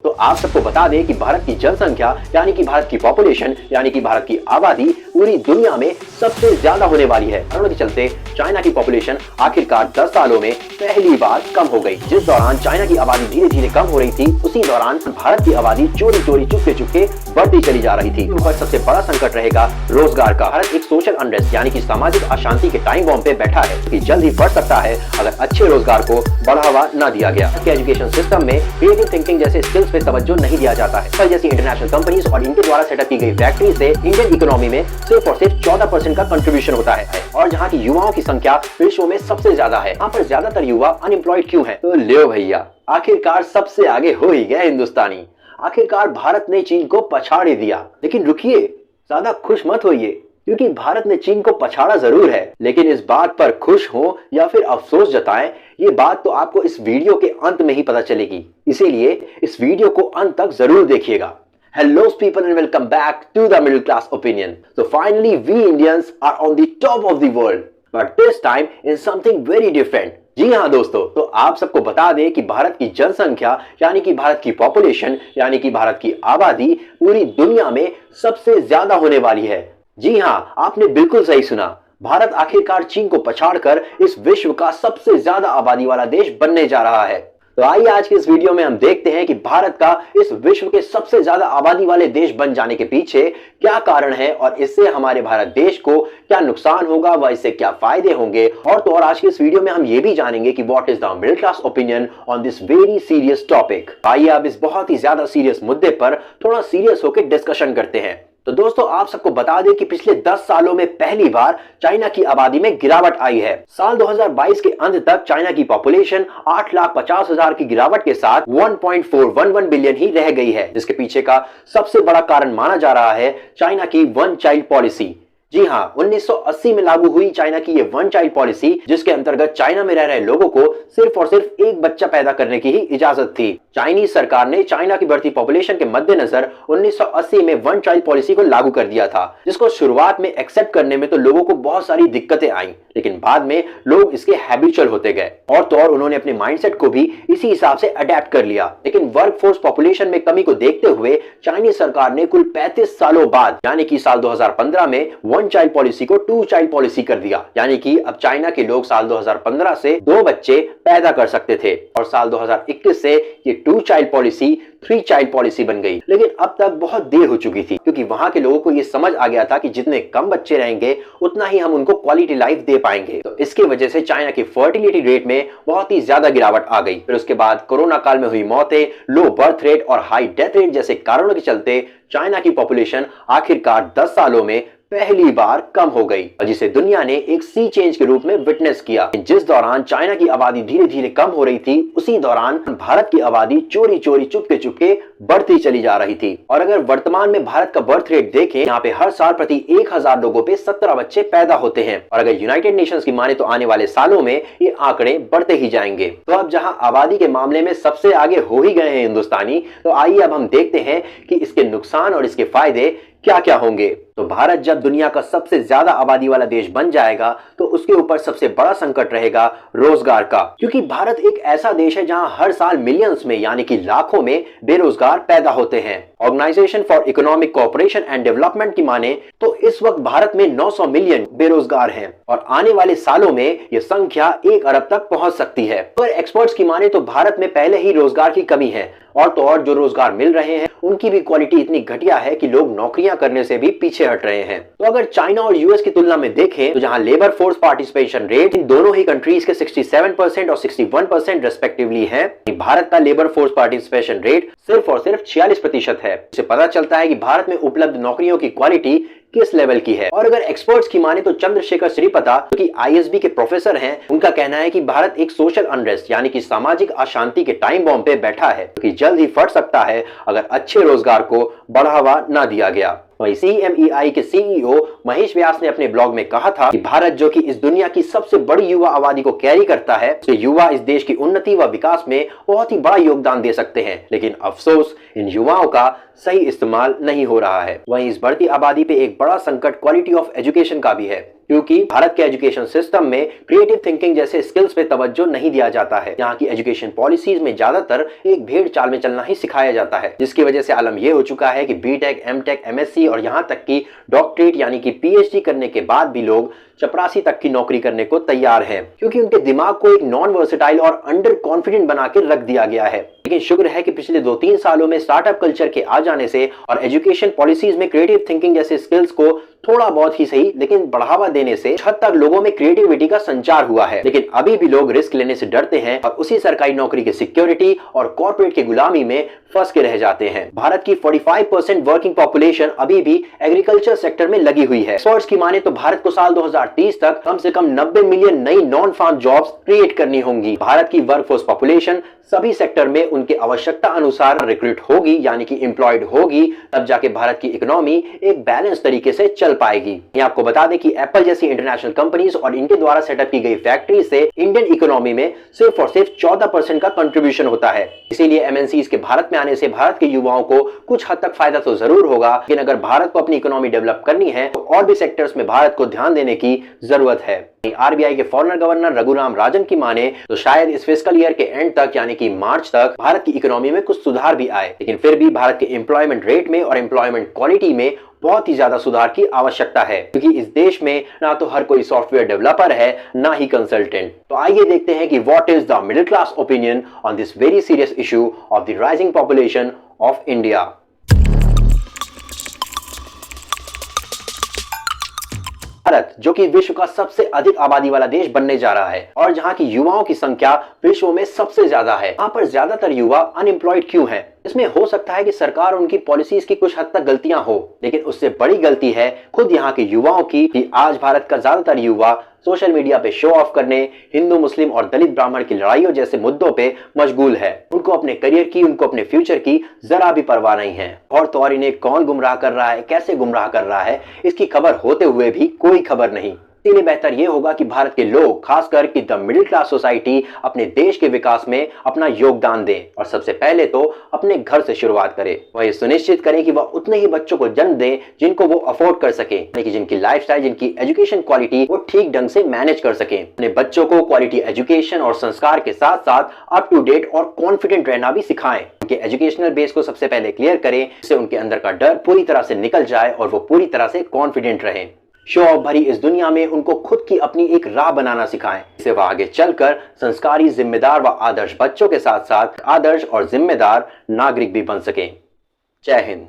तो आप सबको बता दें कि भारत की जनसंख्या यानी कि भारत की पॉपुलेशन यानी कि भारत की आबादी पूरी दुनिया में सबसे ज्यादा होने वाली है। कोरोना के चलते चाइना की पॉपुलेशन आखिरकार 10 सालों में पहली बार कम हो गई। जिस दौरान चाइना की आबादी धीरे धीरे कम हो रही थी, उसी दौरान भारत की आबादी चोरी चोरी चुपके चुपके बढ़ती चली जा रही थी। ऊपर सबसे बड़ा संकट रहेगा रोजगार का। भारत एक सोशल अनरेस्ट यानी कि सामाजिक अशांति के टाइम बॉम्ब पे बैठा है कि जल्द ही फट सकता है अगर अच्छे रोजगार को बढ़ावा न दिया गया। एजुकेशन सिस्टम में क्रिएटिव थिंकिंग जैसे स्किल्स पे तवज्जो नहीं दिया जाता है। जैसी इंटरनेशनल कंपनीज और इनके द्वारा सेटअप की गई फैक्ट्री से इंडियन इकोनॉमी में सिर्फ और सिर्फ 14% का कंट्रीब्यूशन होता है और जहां की युवाओं की संख्या विश्व में सबसे ज्यादा है। यहाँ पर ज्यादातर युवा अनएम्प्लॉयड क्यों हैं? तो लो भैया, आखिरकार सबसे आगे हो ही गया हिंदुस्तानी। आखिरकार भारत ने चीन को पछाड़ ही दिया। लेकिन रुकिए, ज्यादा खुश मत होइए, क्योंकि भारत ने चीन को पछाड़ा जरूर है, लेकिन इस बात पर खुश हो या फिर अफसोस जताएं, ये बात तो आपको इस वीडियो के अंत में ही पता चलेगी। इसीलिए इस वीडियो को अंत तक जरूर देखिएगा। Hello people and welcome back to the middle class opinion. So finally we Indians are on the top of the world, but this time in something very different. जी हाँ दोस्तों, तो आप सबको बता दें कि भारत की जनसंख्या यानी कि भारत की पॉपुलेशन यानी कि भारत की आबादी पूरी दुनिया में सबसे ज्यादा होने वाली है। जी हाँ, आपने बिल्कुल सही सुना। भारत आखिरकार चीन को पछाड़कर इस विश्व का सबसे ज्यादा आबादी वाला देश बनने जा रहा है। तो आइए आज के इस वीडियो में हम देखते हैं कि भारत का इस विश्व के सबसे ज्यादा आबादी वाले देश बन जाने के पीछे क्या कारण है और इससे हमारे भारत देश को क्या नुकसान होगा व इससे क्या फायदे होंगे। और तो और आज के इस वीडियो में हम ये भी जानेंगे कि what is the middle class opinion on this very serious topic. आइए अब इस बहुत ही ज्यादा सीरियस मुद्दे पर थोड़ा सीरियस होकर डिस्कशन करते हैं। तो दोस्तों, आप सबको बता दें कि पिछले 10 सालों में पहली बार चाइना की आबादी में गिरावट आई है। साल 2022 के अंत तक चाइना की पॉपुलेशन 8,50,000 की गिरावट के साथ 1.411 बिलियन ही रह गई है, जिसके पीछे का सबसे बड़ा कारण माना जा रहा है चाइना की वन चाइल्ड पॉलिसी। जी हाँ, 1980 में लागू हुई चाइना की ये वन चाइल्ड पॉलिसी, जिसके अंतर्गत चाइना में रह रहे लोगों को सिर्फ और सिर्फ एक बच्चा पैदा करने की ही इजाजत थी। चाइनीज सरकार ने चाइना की बढ़ती पॉपुलेशन के मद्देनजर 1980 में वन चाइल्ड पॉलिसी को लागू कर दिया था, जिसको शुरुआत में एक्सेप्ट करने में तो लोगों को बहुत सारी दिक्कतें आई, लेकिन बाद में लोग इसके हैबिचुअल होते गए और तो और उन्होंने अपने माइंडसेट को भी इसी हिसाब से अडेप्ट कर लिया। लेकिन वर्कफोर्स पॉपुलेशन में कमी को देखते हुए चाइनीज सरकार ने कुल 35 सालों बाद यानी कि साल 2015 में वन चाइल्ड पॉलिसी को टू चाइल्ड पॉलिसी कर दिया। यानी कि अब चाइना के लोग साल 2015 से 2 बच्चे पैदा कर सकते थे और साल 2021 से ये two child policy 3 child policy बन गई। लेकिन अब तक बहुत देर हो चुकी थी, क्योंकि वहां के लोगों को ये समझ आ गया था कि जितने कम बच्चे रहेंगे उतना ही हम उनको क्वालिटी लाइफ दे पाएंगे। तो इसकी वजह से चाइना की फर्टिलिटी रेट में बहुत ही ज्यादा गिरावट आ गई। फिर उसके बाद कोरोना काल में हुई मौतें, लो बर्थ रेट और हाई डेथ रेट जैसे कारणों के चलते चाइना की पॉपुलेशन आखिरकार 10 सालों में पहली बार कम हो गई, और जिसे दुनिया ने एक सी चेंज के रूप में विटनेस किया। जिस दौरान चाइना की आबादी धीरे धीरे कम हो रही थी, उसी दौरान भारत की आबादी चोरी चोरी चुपके चुपके बढ़ती चली जा रही थी। और अगर वर्तमान में भारत का बर्थ रेट देखें, यहाँ पे हर साल प्रति 1000 लोगों पे 17 बच्चे पैदा होते हैं, और अगर यूनाइटेड नेशंस की माने तो आने वाले सालों में ये आंकड़े बढ़ते ही जाएंगे। तो अब जहाँ आबादी के मामले में सबसे आगे हो ही गए हैं हिंदुस्तानी, तो आइए अब हम देखते हैं कि इसके नुकसान और इसके फायदे क्या क्या होंगे। तो भारत जब दुनिया का सबसे ज्यादा आबादी वाला देश बन जाएगा, तो उसके ऊपर सबसे बड़ा संकट रहेगा रोजगार का, क्योंकि भारत एक ऐसा देश है जहां हर साल मिलियंस में यानी कि लाखों में बेरोजगार पैदा होते हैं। Organisation for economic cooperation and development की माने तो इस वक्त भारत में 900 मिलियन बेरोजगार हैं और आने वाले सालों में यह संख्या 1 अरब तक पहुंच सकती है। पर एक्सपर्ट्स की माने तो भारत में पहले ही रोजगार की कमी है, और तो और जो रोजगार मिल रहे हैं उनकी भी क्वालिटी इतनी घटिया है कि लोग नौकरियां करने से भी पीछे हट रहे हैं। तो अगर चाइना और यूएस की तुलना में देखें, तो जहां labour force participation rate in दोनों ही कंट्रीज के 67% और 61% रेस्पेक्टिवली है, भारत का लेबर फोर्स पार्टिसिपेशन रेट सिर्फ और सिर्फ 46% है। इससे पता चलता है कि भारत में उपलब्ध नौकरियों की क्वालिटी किस लेवल की है। और अगर एक्सपर्ट्स की माने तो चंद्रशेखर श्रीपता, जो कि आईएसबी के प्रोफेसर हैं, उनका कहना है कि भारत एक सोशल अनरेस्ट यानी कि सामाजिक अशांति के टाइम बॉम्ब पे बैठा है, जो कि जल्द ही फट सकता है अगर अच्छे रोजगार को बढ़ावा न दिया गया। वहीं CMEI के CEO महेश व्यास ने अपने ब्लॉग में कहा था कि भारत, जो कि इस दुनिया की सबसे बड़ी युवा आबादी को कैरी करता है, तो युवा इस देश की उन्नति व विकास में बहुत ही बड़ा योगदान दे सकते हैं। लेकिन अफसोस, इन युवाओं का सही इस्तेमाल नहीं हो रहा है। वहीं इस बढ़ती आबादी पे एक बड़ा संकट क्वालिटी ऑफ एजुकेशन का भी है, क्योंकि भारत के एजुकेशन सिस्टम में क्रिएटिव थिंकिंग जैसे स्किल्स पे तवज्जो नहीं दिया जाता है। यहाँ की एजुकेशन पॉलिसीज में ज्यादातर एक भेड़ चाल में चलना ही सिखाया जाता है, जिसकी वजह से आलम यह हो चुका है कि बीटेक, एमटेक, एमएससी और यहाँ तक कि डॉक्टरेट यानी कि पीएचडी करने के बाद भी लोग चपरासी तक की नौकरी करने को तैयार हैं, क्योंकि उनके दिमाग को एक नॉन वर्सेटाइल और अंडर कॉन्फिडेंट बना के रख दिया गया है। लेकिन शुक्र है कि पिछले 2-3 सालों में स्टार्टअप कल्चर के आ जाने से और एजुकेशन पॉलिसीज में क्रिएटिव थिंकिंग जैसे स्किल्स को थोड़ा बहुत ही सही लेकिन बढ़ावा देने से हद तक लोगों में क्रिएटिविटी का संचार हुआ है। लेकिन अभी भी लोग रिस्क लेने से डरते हैं और उसी सरकारी नौकरी की सिक्योरिटी और कॉर्पोरेट की गुलामी में फंस के रह जाते हैं। भारत की 45% वर्किंग पॉपुलेशन अभी भी एग्रीकल्चर सेक्टर में लगी हुई है। सोर्स की माने तो भारत को साल 2030 तक कम से कम 90 मिलियन नई नॉन फार्म जॉब्स क्रिएट करनी होंगी। भारत की वर्कफोर्स पॉपुलेशन सभी सेक्टर में उनके आवश्यकता अनुसार रिक्रूट होगी यानी कि एम्प्लॉयड होगी, तब जाके भारत की इकोनॉमी एक बैलेंस तरीके से चल पाएगी। ये आपको बता दें कि एप्पल जैसी इंटरनेशनल कंपनीज और इनके द्वारा सेटअप की गई फैक्ट्री से इंडियन इकोनॉमी में सिर्फ और सिर्फ 14% का कंट्रीब्यूशन होता है। इसीलिए एमएनसीज के भारत में आने से भारत के युवाओं को कुछ हद तक फायदा तो जरूर होगा, लेकिन अगर भारत को अपनी इकोनॉमी डेवलप करनी है तो और भी सेक्टर्स में भारत को ध्यान देने की जरूरत है। आरबीआई के फॉर्मर गवर्नर रघुराम राजन की माने तो शायद इस फिस्कल ईयर के एंड तक यानी कि मार्च तक भारत की इकोनॉमी में कुछ सुधार भी आए, लेकिन फिर भी भारत के एम्प्लॉयमेंट रेट में और एम्प्लॉयमेंट क्वालिटी में बहुत ही ज्यादा सुधार की आवश्यकता है, क्योंकि इस देश में ना तो हर कोई सॉफ्टवेयर डेवलपर है ना ही कंसल्टेंट। तो आइए देखते हैं कि what is the middle class opinion on this very serious issue of the rising population of India. Bharat जो कि विश्व का सबसे अधिक आबादी वाला देश बनने जा रहा है और जहां की युवाओं की संख्या विश्व में सबसे ज्यादा है, वहां पर ज्यादातर युवा अनएम्प्लॉयड क्यों हैं? इसमें हो सकता है कि सरकार उनकी पॉलिसीज की कुछ हद तक गलतियां हो, लेकिन उससे बड़ी गलती है खुद यहाँ के युवाओं की कि आज भारत का ज्यादातर युवा सोशल मीडिया पे शो ऑफ करने, हिंदू मुस्लिम और दलित ब्राह्मण की लड़ाइयों जैसे मुद्दों पे मशगूल है। उनको अपने करियर की, उनको अपने फ्यूचर की जरा भी परवाह नहीं है। और तो और इन्हें कौन गुमराह कर रहा है, कैसे गुमराह कर रहा है, इसकी खबर होते हुए भी कोई खबर नहीं। इसीलिए बेहतर यह होगा कि भारत के लोग, खासकर कि द मिडिल क्लास सोसाइटी, अपने देश के विकास में अपना योगदान दें और सबसे पहले तो अपने घर से शुरुआत करें। वह ये सुनिश्चित करें कि वह उतने ही बच्चों को जन्म दें जिनको वो अफोर्ड कर सके, यानी कि जिनकी लाइफस्टाइल, जिनकी एजुकेशन क्वालिटी वो ठीक ढंग से मैनेज कर सके। अपने बच्चों को क्वालिटी एजुकेशन और संस्कार के साथ साथ अप टू डेट और कॉन्फिडेंट रहना भी सिखाएं। उनके एजुकेशनल बेस को सबसे पहले क्लियर करें, जिससे उनके अंदर का डर पूरी तरह से निकल जाए और वो पूरी तरह से कॉन्फिडेंट रहे। शो ऑफ भरी इस दुनिया में उनको खुद की अपनी एक राह बनाना सिखाएं, जिससे वह आगे चलकर संस्कारी, जिम्मेदार व आदर्श बच्चों के साथ साथ आदर्श और जिम्मेदार नागरिक भी बन सकें। जय हिंद।